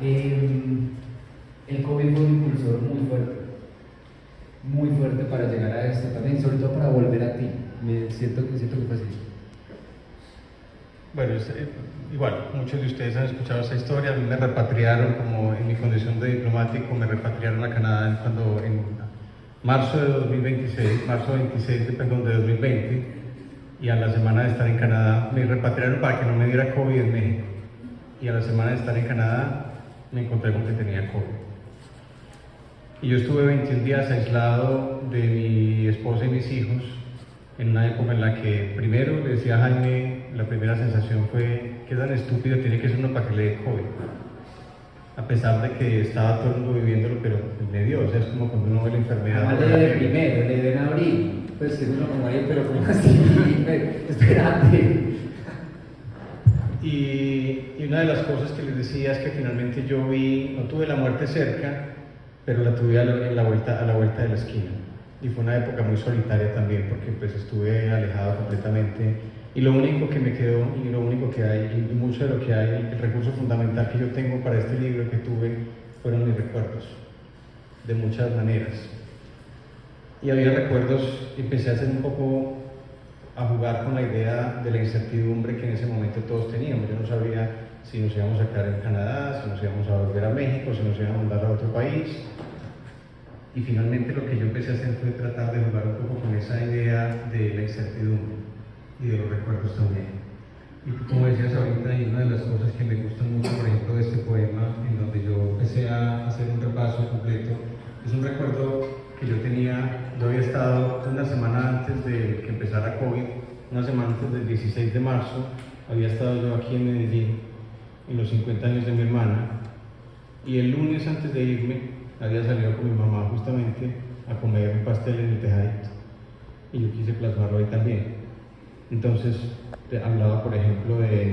El COVID fue un impulsor muy fuerte para llegar a esto también, sobre todo para volver a ti. Siento que fue así. Bueno, igual, muchos de ustedes han escuchado esa historia. A mí me repatriaron, como en mi condición de diplomático, me repatriaron a Canadá cuando en marzo de 2026, marzo 26 de 2020, y a la semana de estar en Canadá me repatriaron para que no me diera COVID en México. Y a la semana de estar en Canadá me encontré con que tenía COVID. Y yo estuve 21 días aislado de mi esposa y mis hijos, en una época en la que primero le decía a Jaime, la primera sensación fue: qué tan estúpido tiene que ser uno para que le dé COVID. A pesar de que estaba todo el mundo viviéndolo, pero me dio, o sea, es como cuando uno ve la enfermedad. Además le de primero, le de en abril, pues que uno como ahí, pero como así, esperante. Y una de las cosas que les decía es que finalmente yo no tuve la muerte cerca, pero la tuve a la vuelta de la esquina. Y fue una época muy solitaria también, porque pues estuve alejado completamente. Y lo único que me quedó, y lo único que hay, y mucho de lo que hay, el recurso fundamental que yo tengo para este libro que tuve, fueron mis recuerdos, de muchas maneras. Y había recuerdos, empecé a hacer un poco, a jugar con la idea de la incertidumbre que en ese momento todos teníamos. Yo no sabía si nos íbamos a quedar en Canadá, si nos íbamos a volver a México, si nos íbamos a mandar a otro país. Y finalmente lo que yo empecé a hacer fue tratar de jugar un poco con esa idea de la incertidumbre y de los recuerdos también. Y como decías ahorita, y una de las cosas que me gustan mucho, por ejemplo, de este poema, en donde yo empecé a hacer un repaso completo, es un recuerdo que yo había estado una semana antes de que empezara COVID, una semana antes del 16 de marzo, había estado yo aquí en Medellín, en los 50 años de mi hermana, y el lunes antes de irme, había salido con mi mamá justamente a comer un pastel en el tejadito, y yo quise plasmarlo ahí también. Entonces hablaba, por ejemplo, de